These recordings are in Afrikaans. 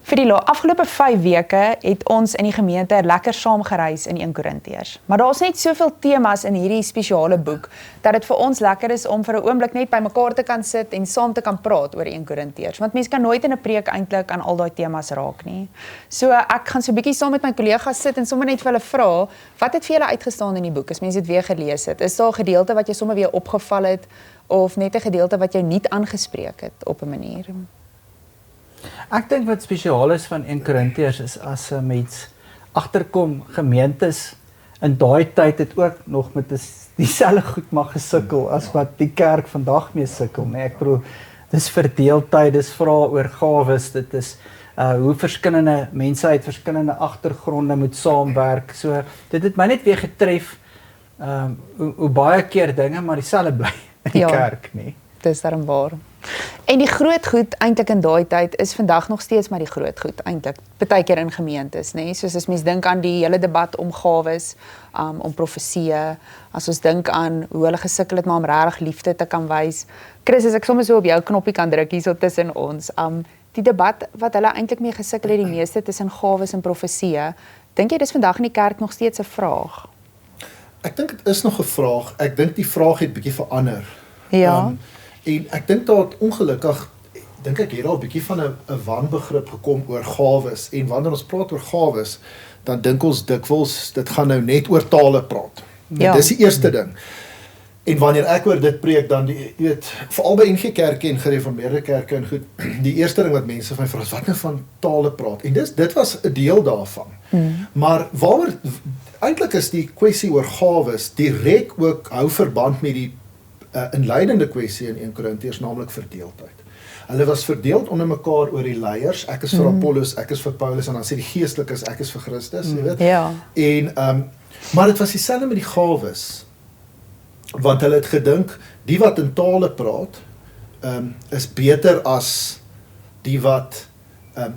Vir die afgelope 5 weke het ons in die gemeente lekker saam gereis in 1 Korintiërs. Maar daar's net soveel temas in hierdie spesiale boek, dat dit vir ons lekker is om vir 'n oomblik net by mekaar te kan sit en saam te kan praat oor 1 Korintiërs. Want mense kan nooit in 'n preek eintlik aan al daai temas raak nie. So ek gaan so 'n bietjie saam met my kollegas sit en sommer net vir hulle vra, wat het vir julle uitgestaan in die boek, as mense dit weer gelees het? Is daar 'n gedeelte wat jy sommer weer opgeval het, of net 'n gedeelte wat jou nie aangespreek het op 'n manier? Ek dink wat spesiaal is van 1 Korintiërs is as 'n mens agterkom, gemeentes in daai tyd het ook nog met dieselfde goed mag gesukkel as wat die kerk vandag mee sukkel, nee. Ek bedoel, dis verdeeldheid, dis vra oor gawes, dit is hoe verskillende mense uit verskillende agtergronde moet saamwerk. So dit het my net weer getref hoe baie keer dinge maar dieselfde bly in die kerk, nee. Dis daarom waar. En die groot goed eintlik in daai tyd is vandag nog steeds maar die groot goed eintlik. Partykeer in gemeentes, nê? Soos as mens dink aan die hele debat om gawes, om profeseë, as ons dink aan hoe hulle gesukkel het maar om regtig liefde te kan wys. Chris, as ek sommer so op jou knoppie kan druk hierso tussen ons, die debat wat hulle eintlik mee gesukkel het die meeste tussen gawes en profeseë, dink jy dis vandag in die kerk nog steeds 'n vraag? Ek dink dit is nog 'n vraag. Ek dink die vraag het bietjie verander. Ja. En ek dink daar het ongelukkig, dink ek het daar 'n bietjie van 'n wanbegrip gekom oor gawes, en wanneer ons praat oor gawes, dan dink ons dikwels, dit gaan nou net oor tale praat. Ja. Dis die eerste ding. En wanneer ek oor dit preek, dan, jy weet, veral by NG Kerke en gereformeerde kerke en goed, die eerste ding wat mense van my vra is, wat nou van tale praat? En dit was 'n deel daarvan. Maar waaroor, eintlik is die kwessie oor gawes direk ook hou verband met die inleidende kwessie in 1 Korintiërs, naamlik verdeeldheid. Hulle was verdeeld onder mekaar oor die leiers, ek is vir Apollos, ek is vir Paulus, en dan sê die geestelikes, ek is vir Christus, jy weet. Ja. En, maar dit was dieselfde met die gawes, want hulle het gedink, die wat in tale praat, is beter as die wat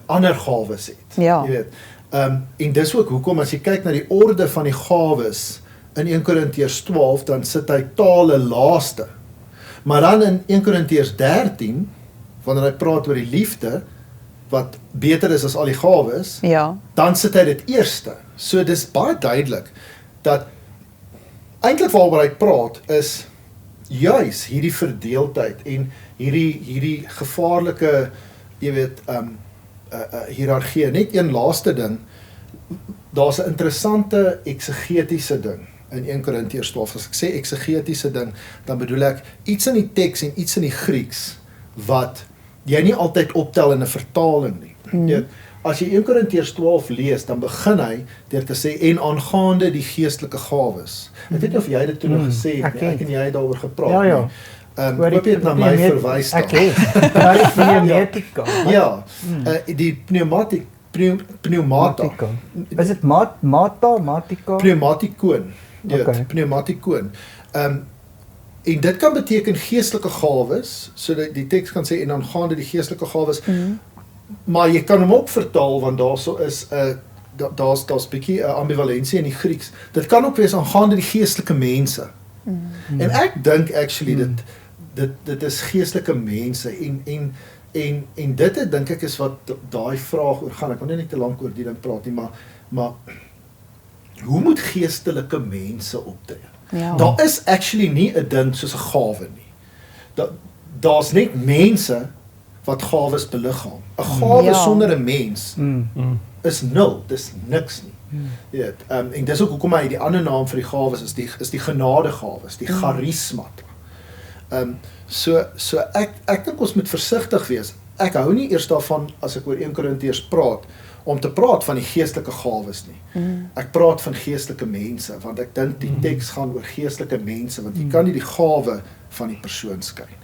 ander gawes het, Ja. jy weet. En dis ook hoekom, as jy kyk na die orde van die gawes, in 1 Korintiërs 12, dan sit hy tale laaste. Maar dan in 1 Korintiërs 13, wanneer hy praat oor die liefde, wat beter is as al die gawes, Ja. dan sit hy dit eerste. So dis baie duidelik, dat eintlik waaroor hy praat, is juis hierdie verdeeldheid, en hierdie gevaarlike, jy weet, hiërargie. Net een laaste ding, daar's 'n interessante eksegetiese ding, in 1 Korintiërs 12, as ek sê eksegetiese ding, dan bedoel ek iets in die teks en iets in die Grieks, wat jy nie altyd optel in 'n vertaling nie. As jy 1 Korintiërs 12 lees, dan begin hy deur te sê, en aangaande die geestelike gawes. Ek weet nie of jy dit toe nog gesê het, ek en jy het daaroor gepraat. Ja, ja. Hoop jy het na my verwys daar. Ek het, daar is pneumatica. Ja, die pneumata. Is dit matica? Pneumatikoon. Okay. Pneumatikoon. En dit kan beteken geestelike gawes, so dat die teks kan sê, en aangaande die geestelike gawes, maar jy kan hom ook vertaal, want daarso is daar's bietjie ambivalensie in die Grieks. Dit kan ook wees aangaande die geestelike mense. En ek dink actually dit is geestelike mense, en dit dink ek is wat daai vraag oor gaan. Ek wil nie te lank oor die ding praat nie, maar hoe moet geestelike mense optree? Ja. Daar is actually nie 'n ding soos 'n gawe nie. Daar's net mense wat gawes beliggaam. 'n Gawe sonder 'n mens is nul, dis niks nie. Jy weet, en dis ook hoekom hy die ander naam vir die gawes is die genadegawes, die charisma. So ek dink ons moet versigtig wees. Ek hou nie eers daarvan, as ek oor 1 Korintiërs praat, om te praat van die geestelike gawes nie. Ek praat van geestelike mense, want ek dink die teks gaan oor geestelike mense, want jy kan nie die gawe van die persoon skei nie.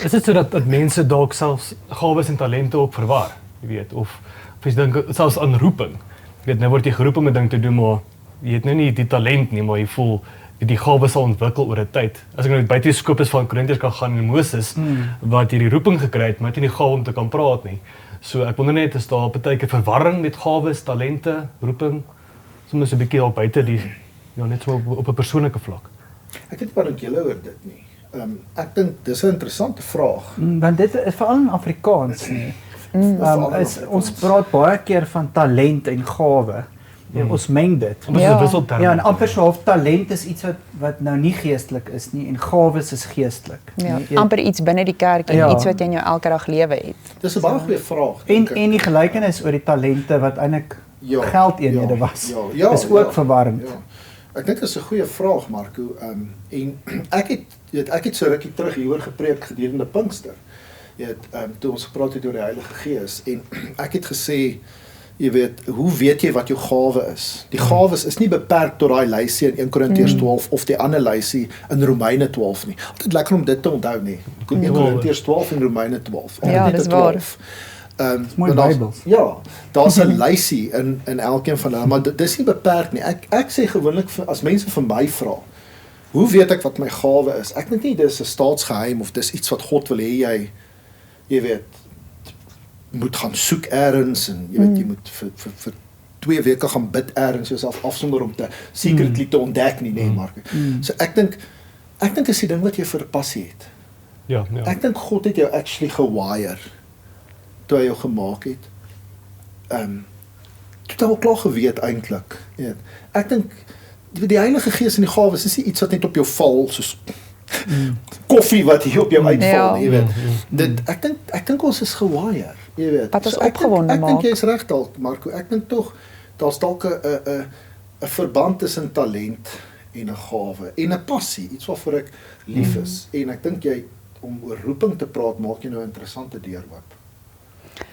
Is dit so dat mense dalk selfs gawes en talente ook verwar, jy weet, of jy dink selfs aan roeping. Jy weet, nou word jy geroep om 'n ding te doen, maar jy het nou nie die talent nie, maar jy voel die gawes sal ontwikkel oor 'n tyd. As ek nou buite die skopes van Korintiërs kan gaan en Moses, wat hierdie roeping gekry het, maar het nie die gawe om te kan praat nie. So ek wonder net, is daar partykeer verwarring met gawes, talente, roeping, soms 'n bietjie al buite die, ja, net so op 'n persoonlike vlak. Ek het maar julle oor dit nie. Ek dink dis 'n interessante vraag. Want dit is veral in Afrikaans nie. Ons praat baie keer van talent en gawe. Ja, ons meng dit. Ons is 'n wisselterm. Ja, en amper so half talent is iets wat nou nie geestelik is nie en gawes is geestelik. Ja, Nee, amper iets binne die kerk en iets wat jy in jou elke dag lewe het. Dis 'n baie goeie vraag. En dink ek. die gelykenis oor die talente wat eintlik geldeenhede was. Is ook verwarrend. Ja. Ek dink dit is 'n goeie vraag, Marco. En ek het so rukkie terug hieroor gepreek gedurende Pinkster. Jy weet, toe ons gepraat het oor die Heilige Gees en ek het gesê, jy weet, hoe weet jy wat jou gawe is? Die gawes is nie beperk tot daai lysie in 1 Korintiërs 12 of die ander lysie in Romeine 12 nie. Altyd lekker om dit te onthou nie. 1 Korintiërs 12 en Romeine 12. Ja, dis waar. Mooi Bybels. Ja, daar's 'n lysie in elkeen van hulle, maar dis nie beperk nie. Ek sê gewoonlik as mense vir my vra, hoe weet ek wat my gawe is? Ek dink nie dis 'n staatsgeheim of dis iets wat God wil hê jy weet moet gaan soek eers en jy weet jy moet vir 2 weke gaan bid eers jouself afsonder om te secretly te ontdek nie, Marco. So ek dink is die ding wat jy vir 'n passie het. Ja. Ek dink God het jou actually gewire toe hy jou gemaak het. Toe het hy al klaar geweet eintlik. Ja. Ek dink die Heilige Gees en die gawes is nie iets wat net op jou val soos koffie wat hier op jou uitval, jy weet. Ek dink ons is gewire, jy weet. Wat ons opgewonde maak. Ek dink jy's reg dalk, Marco. Ek dink tog daar's dalk 'n verband tussen talent en 'n gawe en 'n passie, iets waarvoor ek lief is. En ek dink jy om oor roeping te praat maak jy nou 'n interessante deur oop.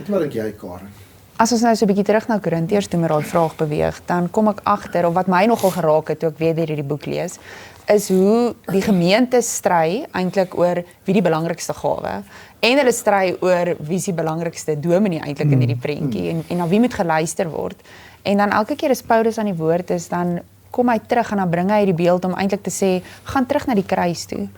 Wat dink jy, Karen? As ons nou so 'n bietjie terug na Korintiërs toe met daai vraag beweeg, dan kom ek agter, of wat my nogal geraak het toe ek weer hierdie boek lees, is hoe die gemeente stry eintlik oor wie die belangrikste gawe en hulle stry oor wie is die belangrikste dominee eintlik in hierdie prentjie en na wie moet geluister word. En dan elke keer as Paulus aan die woord is, dan kom hy terug en dan bring hy hierdie beeld om eintlik te sê, gaan terug na die kruis toe.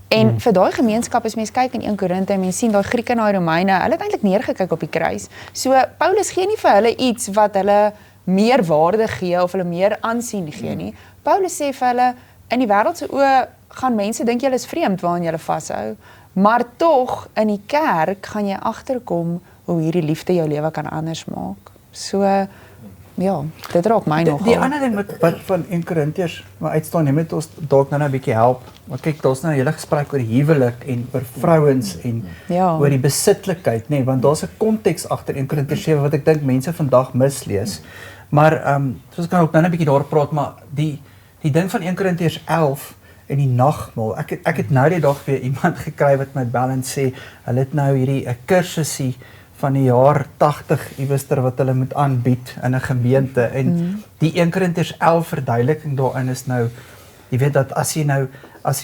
En vir daai gemeenskap as mens kyk in 1 Korinte en mens sien daai Grieke en daai Romeine, hulle het eintlik neergekyk op die kruis. So Paulus gee nie vir hulle iets wat hulle meer waarde gee of hulle meer aansien gee nie. Paulus sê vir hulle, in die wêreld se oë gaan mense dink julle is vreemd waaraan julle vashou, maar tog in die kerk gaan jy agterkom hoe hierdie liefde jou lewe kan anders maak. So ja, dit raak my nogal. Die ander ding wat van 1 Korintiërs maar uitstaan, net met ons dalk nou 'n bietjie help. Maar kyk, daar's nou 'n hele gesprek oor huwelik en oor vrouens en oor die besitlikheid, nê, want daar's 'n konteks agter 1 Korintiërs 7 wat ek dink mense vandag mislees. Maar soos kan ook nou 'n bietjie daar praat, maar die ding van 1 Korintiërs 11 in die nagmaal. Ek het nou die dag weer iemand gekry wat my bel en sê hulle het nou hierdie 'n kursusie van die jaar 80 iewerster wat hulle moet aanbied in 'n gemeente en die 1 Korintiërs 11 verduideliking daarin is nou, jy weet dat as jy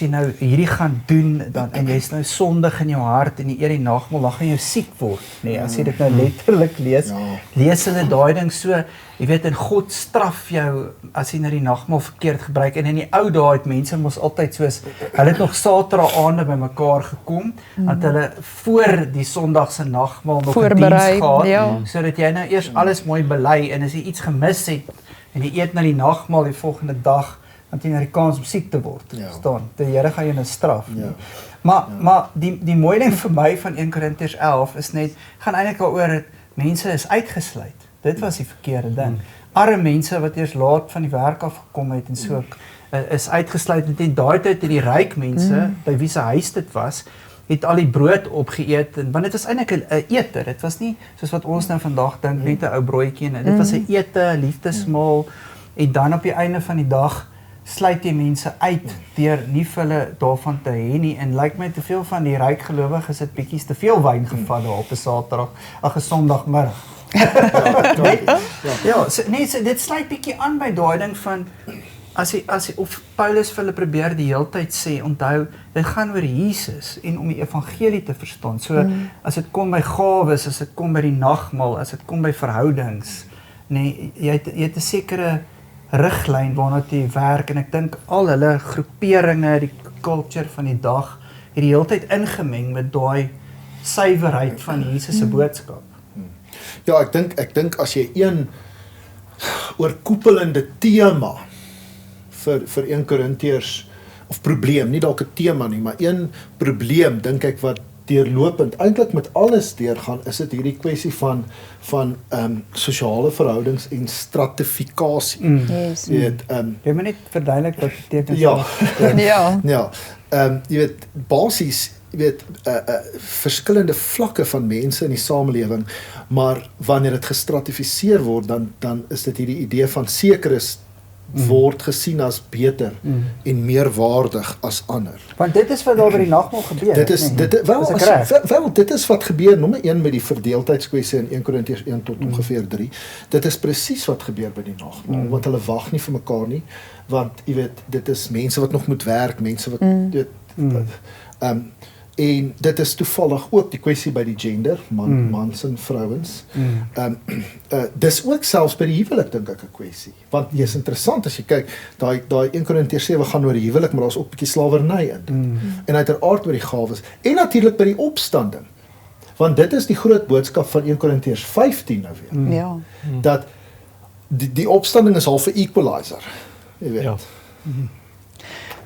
nou hierdie gaan doen dan en jy's nou sondig in jou hart en jy eet die nagmaal, dan gaan jy siek word, nee, as jy dit nou letterlik lees, lees hulle daai ding so, jy weet, en God straf jou as jy nou die nagmaal verkeerd gebruik, en in die ou dae het mense mos altyd soos, hulle het nog Saterdag aande by mekaar gekom, dat hulle voor die Sondagse nagmaal nog 'n diens gehad, sodat jy nou eers alles mooi bely, en as jy iets gemis het, en jy eet na die nagmaal die volgende dag, want jy na die kans om siek te word, staan, die Here gaan jou nou straf. Maar die mooi ding vir my van 1 Korintiërs 11 is net, gaan eintlik daaroor dat mense is uitgesluit. Dit was die verkeerde ding. Arme mense wat eers laat van die werk af gekom het en so is uitgesluit. En in daai tyd het die ryk mense, by wie se huis dit was, het al die brood opgeëet, want dit was eintlik 'n ete, dit was nie soos wat ons nou vandag dink, net 'n ou broodjie, dit was 'n ete, 'n liefdesmaal, en dan op die einde van die dag sluit jy mense uit deur nie vir hulle daarvan te hê nie, en lyk my te veel van die ryk gelowiges het bietjies te veel wyn gevat daar op 'n Saterdag, 'n Sondagmiddag. Dit sluit bietjie aan by daai ding van as jy of Paulus vir hulle probeer die heeltyd sê, onthou, dit gaan oor Jesus en om die evangelie te verstaan. So as dit kom by gawes, as dit kom by die nagmaal, as dit kom by verhoudings, nee, jy het 'n sekere riglyn waarna jy werk, en ek dink al hulle groeperinge, die culture van die dag, het die heeltyd ingemeng met daai suiwerheid van Jesus se boodskap. Ja, ek dink as jy een oorkoepelende tema vir 1 Korintiërs of probleem, nie dalk 'n tema nie, maar een probleem dink ek wat deurlopend eintlik met alles deurgaan, is dit hierdie kwessie van sosiale verhoudings en stratifikasie. Yes. Jy weet, Jy moet net verduidelik wat beteken ja. Ja. Ja, jy weet, basies, jy weet, verskillende vlakke van mense in die samelewing, maar wanneer dit gestratifiseer word, dan is dit hierdie idee van sekeres word gesien as beter en meer waardig as ander. Want dit is wat daar by die nagmaal gebeur. Dit is dit is wat gebeur nommer 1 met die verdeeldheidskwessie in 1 Korintiërs 1 tot ongeveer 3. Dit is presies wat gebeur by die nagmaal, want hulle wag nie vir mekaar nie, want jy weet, dit is mense wat nog moet werk, mense wat en dit is toevallig ook die kwessie by die gender, mans en vrouens. Dis ook selfs by die huwelik dink ek 'n kwessie. Want jy is interessant as jy kyk, daai 1 Korintiërs 7 gaan oor die huwelik, maar daar's ook 'n bietjie slawerny in. En uiteraard oor die gawes en natuurlik by die opstanding. Want dit is die groot boodskap van 1 Korintiërs 15 nou weer. Ja. Dat die opstanding is half 'n equalizer. Jy weet. Ja.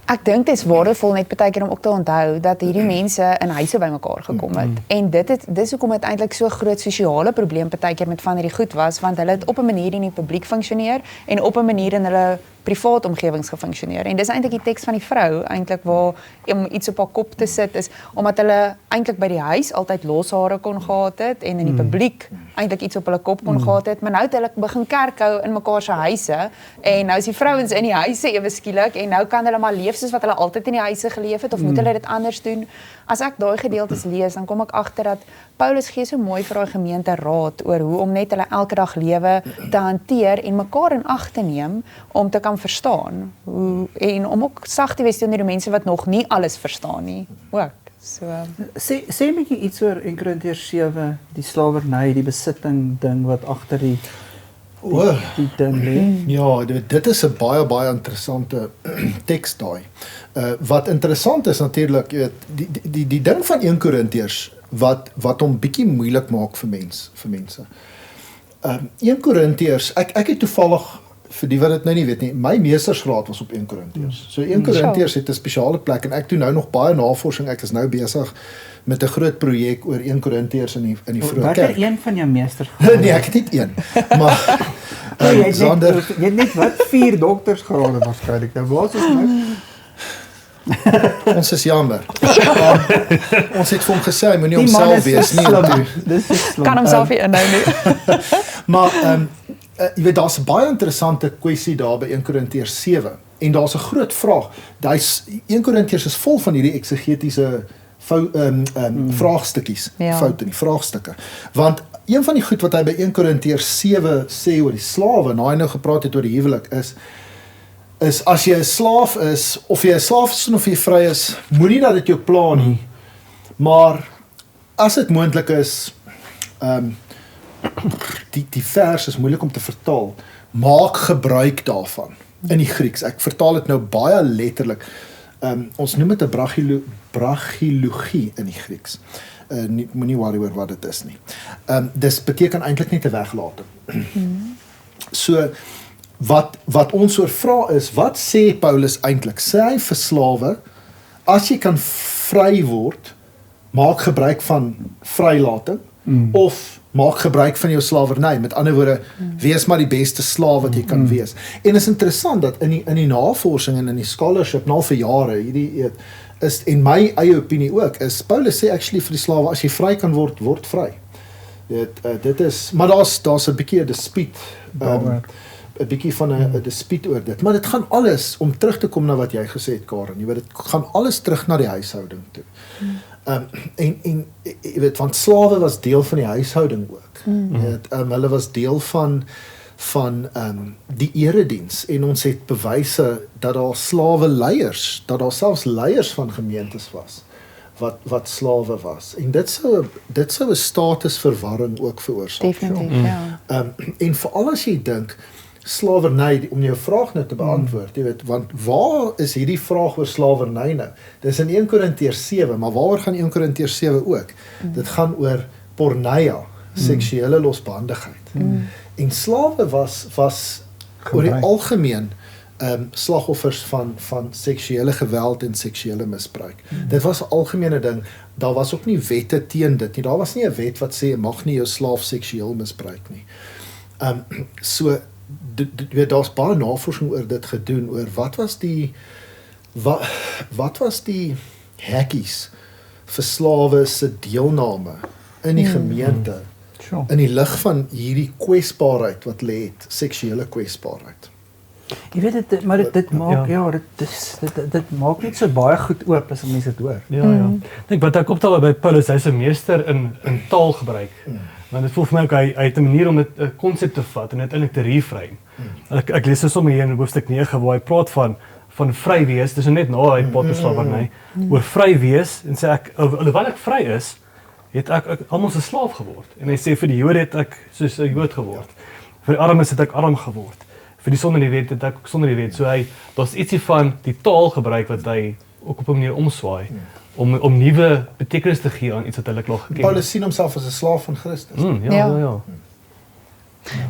Ek dink dit is waardevol net baie keer om ook te onthou dat hierdie mense in huise bymekaar gekom het. En dis hoekom dit eintlik so groot sosiale probleem baie keer met van hierdie goed was, want hulle het op 'n manier in die publiek funksioneer en op 'n manier in hulle privaat omgewings gefunksioneer. En dis eintlik die teks van die vrou eintlik waar om iets op haar kop te sit is omdat hulle eintlik by die huis altyd loshare kon gehad het en in die publiek eintlik iets op hulle kop kon gehad het, maar nou het hulle begin kerk hou in mekaar se huise en nou is die vrouens in die huise ewe skielik en nou kan hulle maar leef soos wat hulle altyd in die huise geleef het of moet hulle dit anders doen? As ek daai gedeeltes lees, dan kom ek agter dat Paulus gee so mooi vir daai gemeente raad oor hoe om net hulle elke dag lewe te hanteer en mekaar in ag te neem om te kan verstaan. En om ook sag te wees teenoor die mense wat nog nie alles verstaan nie. Ook. So Sê 'n bietjie iets oor 1 Korintiërs 7, die slawerny, die besitting ding wat agter die ding lê. Ja, dit is 'n baie interessante teks daai. Wat interessant is natuurlik, jy weet, die ding van 1 Korintiërs wat hom bietjie moeilik maak vir mense. 1 Korintiërs, ek het toevallig vir die wat dit nou nie weet nie, my meestersgraad was op 1 Korintiërs. So 1 Korintiërs het 'n spesiale plek en ek doen nou nog baie navorsing. Ek is nou besig met 'n groot projek oor 1 Korintiërs in die vroeë kerk. Wat een van jou meesters? Nee, ek het nie een. Maar jy het net wat 4 doktorsgrade waarskynlik. Nou waar is ons nou? Ons is jammer. Ons het vir hom gesê hy moenie homself wees nie. Dis is slim. kan homself nie inhou nie. Maar jy weet daar's 'n baie interessante kwessie daar by 1 Korintiërs 7 en daar's 'n groot vraag. 1 Korintiërs is vol van hierdie eksegetiese vraagstukkies, foute in die vraagstukke. Want een van die goed wat hy by 1 Korintiërs 7 sê oor die slawe, nou hy nou gepraat het oor die huwelik is as jy 'n slaaf is of jy 'n slaaf is of jy vry is, moenie dat dit jou pla nie. Maar as dit moontlik is, die vers is moeilik om te vertaal. Maak gebruik daarvan in die Grieks. Ek vertaal dit nou baie letterlik. Ons noem dit 'n brachiologie in die Grieks. Moenie worry oor wat dit is nie. Dis beteken eintlik net 'n weglating. So wat ons oor vra is, wat sê Paulus eintlik? Sê hy vir slawe, as jy kan vry word, maak gebruik van vrylating of maak gebruik van jou slawerny. Met ander woorde, wees maar die beste slaaf wat jy kan wees. En is interessant dat in die navorsing en in die scholarship nou vir jare hierdie is en my eie opinie ook is Paulus sê actually vir die slawe, as jy vry kan word vry. Dit is, maar daar's 'n bietjie 'n dispuut. 'n bietjie van 'n dispuut oor dit, maar dit gaan alles om terug te kom na wat jy gesê het, Karen. Jy weet, dit gaan alles terug na die huishouding toe. En jy weet, want slawe was deel van die huishouding ook. Hulle was deel van die erediens en ons het bewyse dat daar slawe leiers, dat daar selfs leiers van gemeentes was wat slawe was. En dit sou 'n statusverwarring ook veroorsaak. Definitief, ja. En veral as jy dink slawerny, om jou vraag nou te beantwoord, jy weet, want waar is hierdie vraag oor slawerny nou? Dis in 1 Korintiërs 7, maar waaroor gaan 1 Korintiërs 7 ook? Dit gaan oor porneia, seksuele losbandigheid. En slawe was oor die algemeen slagoffers van seksuele geweld en seksuele misbruik. Dit was 'n algemene ding. Daar was ook nie wette teen dit nie. Daar was nie 'n wet wat sê jy mag nie jou slaaf seksueel misbruik nie. So daar's baie navorsing oor dit gedoen oor wat was die hekkies vir slawe se deelname in die gemeente Sure. in die lig van hierdie kwesbaarheid wat lê het, seksuele kwesbaarheid. Jy weet dit, maar dit maak dit maak net so baie goed oop as mense dit hoor. Ja. Dink wat ek optel by Paulus, hy's 'n meester in taalgebruik. Want dit voel vir my ook hy het 'n manier om 'n konsep te vat en dit eintlik te reframe. Ek lees dit sommer hier in hoofstuk 9 waar hy praat van vry wees. Dis net na hy praat oor slawerny, oor vry wees en sê ek alhoewel ek vry is, het ek almal 'n slaaf geword. En hy sê vir die Jode het ek soos 'n Jood geword. Vir die armes het ek arm geword. Vir die sonder die wet het ek ook sonder die wet. So daar's ietsie van die taalgebruik wat hy ook op 'n manier omswaai om nuwe betekenis te gee aan iets wat hulle klaar geken het. Paulus sien homself as 'n slaaf van Christus. Ja.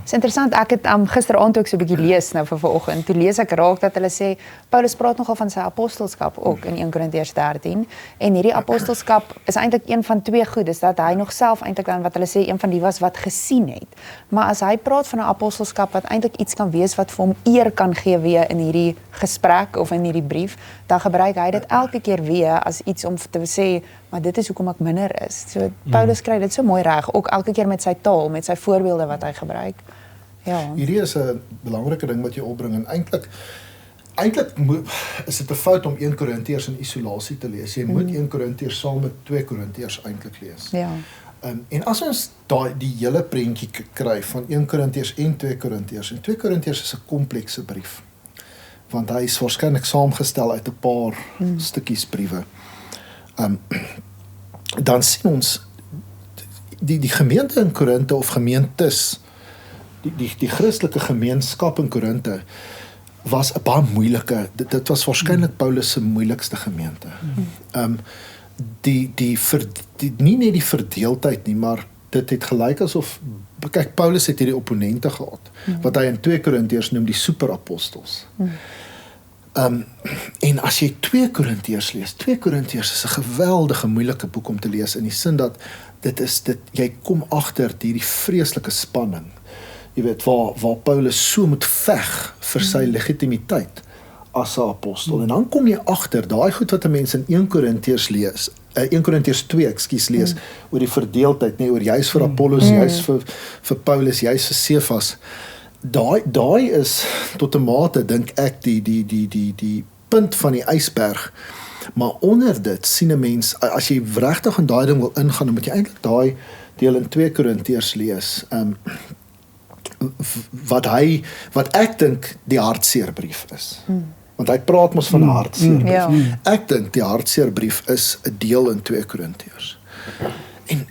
Dis interessant, ek het gisteraand ook so 'n bietjie lees nou vir vanoggend. Toe lees ek raak dat hulle sê Paulus praat nogal van sy apostelskap ook in 1 Korintiërs 13 en hierdie apostelskap is eintlik een van twee goed, dis dat hy nog self eintlik dan wat hulle sê een van die was wat gesien het. Maar as hy praat van 'n apostelskap wat eintlik iets kan wees wat vir hom eer kan gee weer in hierdie gesprek of in hierdie brief, dan gebruik hy dit elke keer weer as iets om te sê maar dit is hoekom ek minder is. So Paulus kry dit so mooi reg, ook elke keer met sy taal, met sy voorbeelde wat hy gebruik. Ja. Hierdie is 'n belangrike ding wat jy opbring en eintlik is dit 'n fout om 1 Korintiërs in isolasie te lees. Jy moet 1 Korintiërs saam met 2 Korintiërs eintlik lees. Ja. En as ons die hele prentjie kry van 1 Korintiërs en 2 Korintiërs, en 2 Korintiërs is 'n komplekse brief. Want hy is waarskynlik saamgestel uit 'n paar stukkies briewe. Dan sien ons die gemeente in Korinte of gemeentes, die Christelike gemeenskap in Korinte was 'n baie moeilike, dit was waarskynlik Paulus se moeilikste gemeente. Nie net die verdeeldheid nie, maar dit het gelyk asof, kyk, Paulus het hierdie opponente gehad, wat hy in 2 Korintiërs noem die superapostels. En as jy 2 Korintiërs lees, 2 Korintiërs is 'n geweldige moeilike boek om te lees in die sin dat jy kom agter hierdie vreeslike spanning. Jy weet waar Paulus so moet veg vir sy legitimiteit as 'n apostel. En dan kom jy agter daai goed wat 'n mens in 1 Korintiërs lees, 1 Korintiërs 2, lees oor die verdeeldheid, oor juis vir Apollos, juis vir Paulus, juis vir Sefas. Daai is tot 'n mate dink ek die punt van die ysberg. Maar onder dit sien 'n mens, as jy regtig in daai ding wil ingaan, dan moet jy eintlik daai deel in 2 Korintiërs lees. Wat ek dink die hartseerbrief is. Want hy praat mos van 'n hartseerbrief. Ja. Ek dink die hartseerbrief is 'n deel in 2 Korintiërs.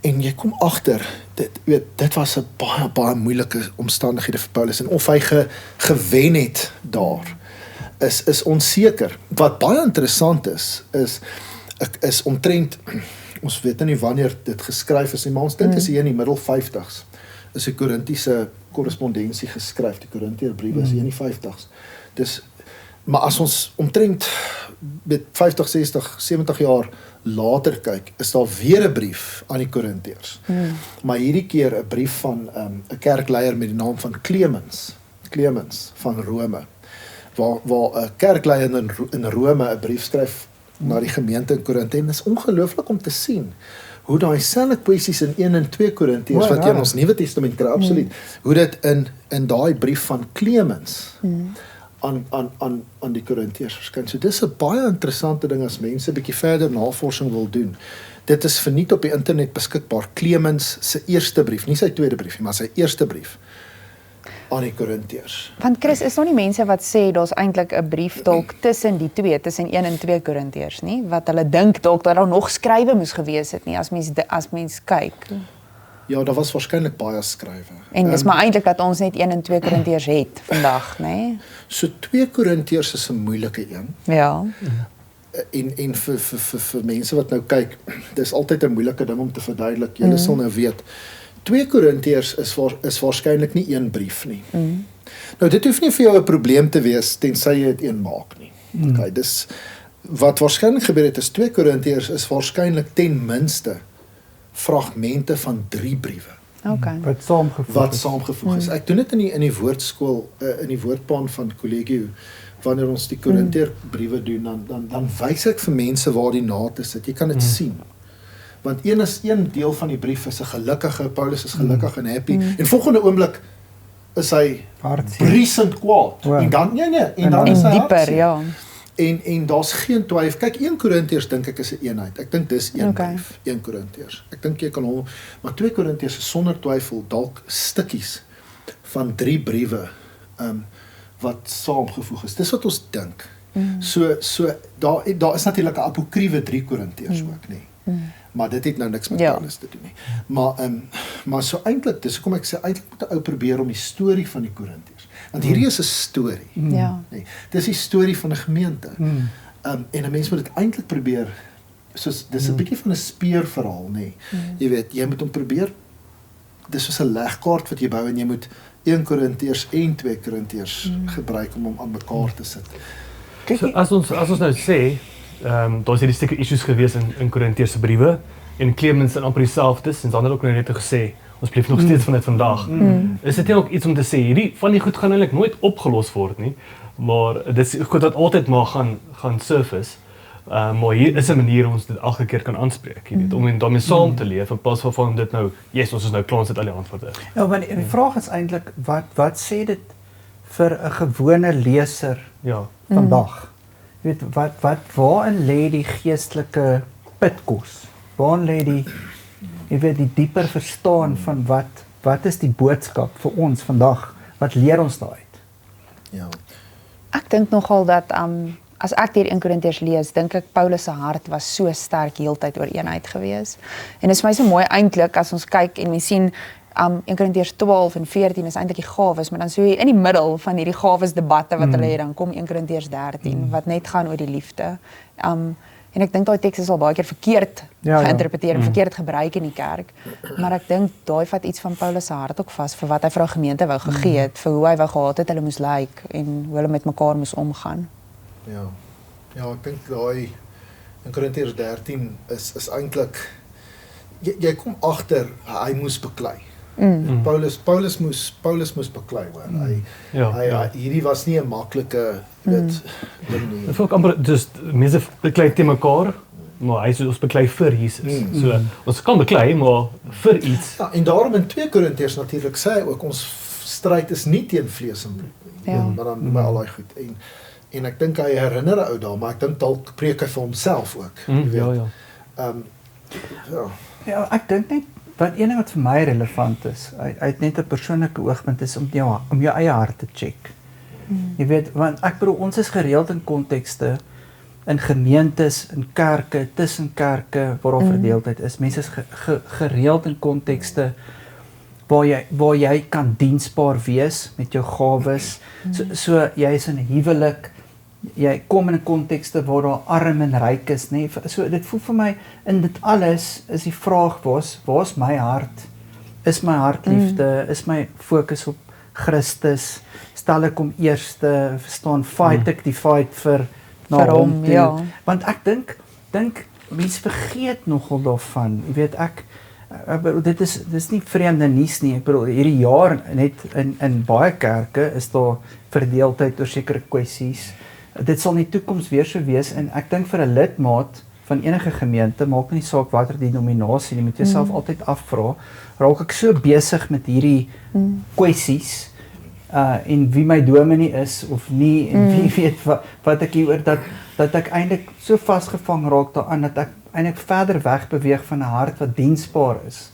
En jy kom agter, dit was 'n baie moeilike omstandighede vir Paulus en of hy gewen het daar is onseker. Wat baie interessant is omtrent, ons weet nie wanneer dit geskryf is nie, maar ons dink is hier in die middel 50s is die Korintiese korrespondensie geskryf. Die Korintiërbriewe is hier in die 50s. Maar as ons omtrent 50, 60, 70 jaar later kyk, is daar weer 'n brief aan die Korintiërs. Maar hierdie keer 'n brief van 'n kerkleier met die naam van Clemens van Rome, waar 'n kerkleier in Rome 'n brief skryf na die gemeente in Korinte. En dit is ongelooflik om te sien hoe daai selfde kwessies in 1 en 2 Korintiërs wat jy in ons Nuwe Testament kry, absoluut, hoe dit in daai brief van Clemens aan die Korintiërs verskyn. So dis 'n baie interessante ding as mense 'n bietjie verder navorsing wil doen. Dit is verniet op die internet beskikbaar. Clemens se eerste brief, nie sy tweede brief nie, maar sy eerste brief aan die Korintiërs. Want Chris, is nog nie mense wat sê daar's eintlik 'n brief dalk tussen die twee, tussen 1 en 2 Korintiërs nie, wat hulle dink dalk dat daar nog skrywe moes gewees het nie, as mens kyk. Ja, daar was waarskynlik baie skrywe. En dis maar eintlik dat ons net 1 en 2 Korintiërs het vandag, nê? So 2 Korintiërs is 'n moeilike een. Ja. En vir mense wat nou kyk, dis altyd 'n moeilike ding om te verduidelik. Julle sal nou weet, 2 Korintiërs is waarskynlik nie een brief nie. Nou dit hoef nie vir jou 'n probleem te wees tensy jy dit een maak nie. Okay, dis wat waarskynlik gebeur het is 2 Korintiërs is waarskynlik ten minste fragmente van 3 briewe Okay. Wat saamgevoeg is. Ek doen dit in die woordskool in die woordbaan van Collegio wanneer ons die Korintiër briewe doen dan wys ek vir mense waar die nate sit. Jy kan dit sien. Want een deel van die brief is 'n gelukkige, Paulus is gelukkig en happy en volgende oomblik is hy briesend kwaad. En dan en dan is hy dieper, hartseer. ja. En daar's geen twyfel. Kyk, 1 Korintiërs dink ek is 'n eenheid. Ek dink dis een Okay. brief, 1 Korintiërs. Ek dink jy kan hom, maar 2 Korintiërs is sonder twyfel dalk stukkies van 3 briewe wat saamgevoeg is. Dis wat ons dink. So daar is natuurlik 'n apokriewe 3 Korintiërs ook, nê. Maar dit het nou niks met Paulus te doen nie. Maar so eintlik, dis hoekom ek sê eintlik moet 'n ou probeer om die storie van die Korintiërs. Want hierdie is 'n storie. Ja. Nee, dis die storie van 'n gemeente. En 'n mens moet dit eintlik probeer soos dis 'n bietjie van 'n speurverhaal, nê. Jy weet, jy moet hom probeer. Dis soos 'n legkaart wat jy bou en jy moet 1 Korintiërs en 2 Korintiërs gebruik om hom aan mekaar te sit. So as ons nou sê, daar's hierdie stukke issues gewees in Korintiërs se briewe en Clemens en amper dieselfde, en ander ook nou net gesê, ons bly nog steeds van dit vandag. Is dit nie ook iets om te sê, hierdie van die goed gaan eintlik nooit opgelos word nie, maar dit is goed dat altyd maar gaan surface. Maar hier is 'n manier om ons dit elke keer kan aanspreek, jy weet, om daarmee saam te leef in plaas van dit nou, ons is nou klaar, ons het al die antwoorde. Ja, maar die vraag is eintlik wat sê dit vir 'n gewone leser vandag? Jy weet waarin lê die geestelike pitkos? Waarin lê die dieper verstaan van wat is die boodskap vir ons vandag? Wat leer ons daaruit? Ja. Ek dink nogal dat as ek deur 1 Korintiërs lees, dink ek Paulus se hart was so sterk heeltyd oor eenheid gewees. En dit is vir my so mooi eintlik as ons kyk en mens sien 1 Korintiërs 12 en 14 is eintlik die gawes, maar dan so in die middel van hierdie gawes debatte wat hulle het, dan kom 1 Korintiërs 13 wat net gaan oor die liefde. En ek dink daai teks is al baie keer verkeerd geïnterpreteer en verkeerd gebruik in die kerk. Maar ek dink daai vat iets van Paulus se hart ook vas vir wat hy vir haar gemeente wou gegee het, vir hoe hy wou gehad het hulle moes lyk en hoe hulle met mekaar moes omgaan. Ja, ek dink daai in Korintiërs 13 is eintlik jy kom agter hy moes beklei. Paulus moes beklei hoor. Hierdie was nie 'n maklike ding nie. Dit voel amper dus mense beklei te mekaar, maar hy sê ons beklei vir Jesus. So ons kan beklei, maar vir iets. Ja, en daarom in 2 Korintiërs natuurlik sê hy ook ons stryd is nie teen vlees en bloed nie, maar dan by al daai goed. En ek dink hy herinner 'n ou daar, maar ek dink dalk preek hy vir homself ook, jy weet. Ja, ek dink net wat een ding wat vir my relevant is, uit net 'n persoonlike oogpunt is om jou eie hart te check. Jy weet, want ek bedoel ons is gereeld in kontekste in gemeentes, in kerke, tussen kerke waar daar verdeeldheid is. Mense is gereeld in kontekste waar jy kan diensbaar wees met jou gawes. So jy is in 'n huwelik, jy kom in 'n kontekste waar daar arm en ryk is, nê. So dit voel vir my in dit alles is die vraag waar's my hart? Is my hart liefde? Is my fokus op Christus? Stel ek hom eerste? Verstaan, fight ek die fight vir hom? Ja. Want ek dink mense vergeet nogal daarvan. Jy weet ek bedoel, dit is nie vreemde nuus nie. Ek bedoel hierdie jaar net in baie kerke is daar verdeeldheid oor sekere kwessies. Dit sal in die toekoms weer so wees en ek dink vir 'n lidmaat van enige gemeente, maak nie saak watter denominasie, jy moet jouself altyd afvra, raak ek so besig met hierdie kwessies en wie my dominee is of nie en wie weet wat ek hieroor dat ek eintlik so vasgevang raak daaraan dat ek eintlik verder weg beweeg van 'n hart wat diensbaar is.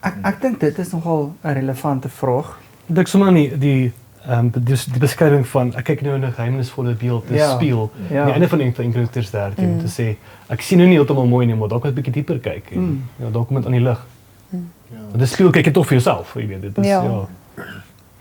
Ek dink dit is nogal 'n relevante vraag. Ek dink sommer nie die beskrywing van ek kyk nou in 'n geheimnisvolle beeld te speel. Die einde van 1 Korintiërs 13 te sê ek sien nou nie heeltemal mooi nie, maar dalk moet ek 'n bietjie dieper kyk en dalk kom dit aan die lig. Want dit speel kyk jy tog vir jouself, jy weet dit is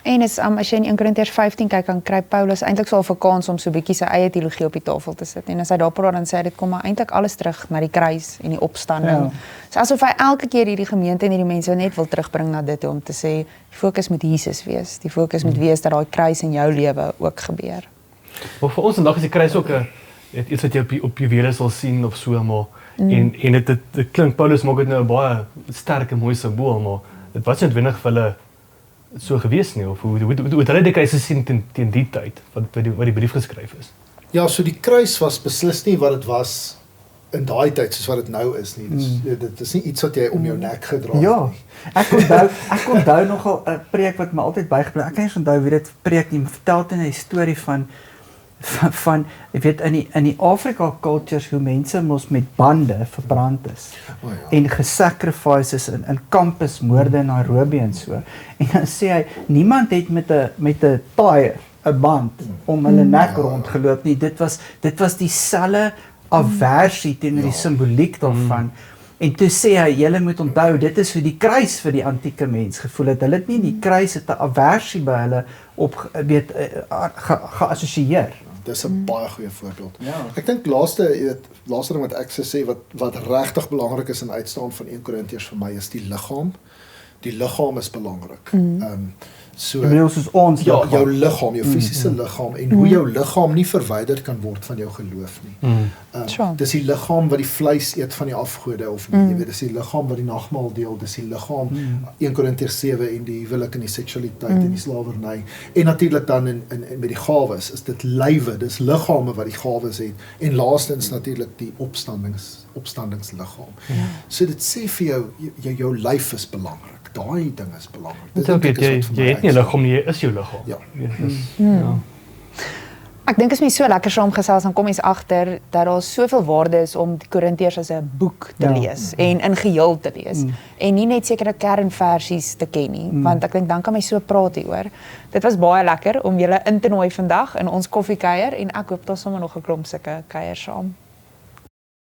En is as jy in 1 Korintiërs 15 kyk, dan kry Paulus eintlik so 'n kans om so 'n bietjie sy eie teologie op die tafel te sit. En as hy daar praat, dan sê hy dit kom maar eintlik alles terug na die kruis en die opstanding. Ja. So asof hy elke keer hierdie gemeente en hierdie mense net wil terugbring na dit om te sê die fokus moet Jesus wees. Die fokus moet wees dat daai kruis in jou lewe ook gebeur. Maar vir ons vandag is die kruis ook 'n iets wat jy op juwele sal sien of so maar en dit klink Paulus maak dit nou 'n baie sterk en mooi simbool, maar dit was nie noodwendig vir hulle so gewees nie of hoe hulle die kruis gesien teen die tyd wat die brief geskryf is. Ja, so die kruis was beslis nie wat dit was in daai tyd soos wat dit nou is nie. Dit is nie iets wat jy om jou nek gedra het Ja, nie. ek onthou nogal 'n preek wat my altyd bygebly. Ek kan nie onthou wie dit preek nie, maar vertel dit 'n storie van jy weet in die Afrika cultures hoe mense mos met bande verbrand is. O ja. En gesacrifices in campusmoorde in Nairobi en so. En dan sê hy niemand het met 'n taai 'n band om hulle nek rondgeloop nie. Dit was dieselfde aversie teenoor die simboliek daarvan. En toe sê hy, julle moet onthou, dit is hoe die kruis vir die antieke mens gevoel het. Hulle het nie die kruis het 'n aversie by hulle geassosieer. Dis 'n baie goeie voorbeeld. Ja. Ek dink laaste ding wat ek sou sê wat regtig belangrik is in uitstaan van 1 Korintiërs vir my is die liggaam. Die liggaam is belangrik. So Jy bedoel soos ons ja, liggaam. jou liggaam, jou fisiese liggaam en hoe jou liggaam nie verwyder kan word van jou geloof nie. Sure. Dis die liggaam wat die vleis eet van die afgode of nie, jy weet, dis die liggaam wat die nagmaal deel, dis die liggaam 1 Korintiërs 7 en die huwelik en die seksualiteit en die slawerny. En natuurlik dan in met die gawes is dit lywe, dis liggame wat die gawes het en laastens natuurlik die opstandingsliggaam. So dit sê vir jou lyf is belangrik. Daai ding is belangrik. Dit ook jy het nie 'n liggaam nie, jy is jou liggaam. Ja. Ja. Ek dink as mens so lekker saamgesels, dan kom mens agter dat daar soveel waarde is om die Korintiërs as 'n boek te lees en in geheel te lees. En nie net sekere kernversies te ken nie, want ek dink dan kan mens so praat hieroor. Dit was baie lekker om julle in te nooi vandag in ons koffiekuier en ek hoop daar sommer nog 'n klomp sulke kuiers saam.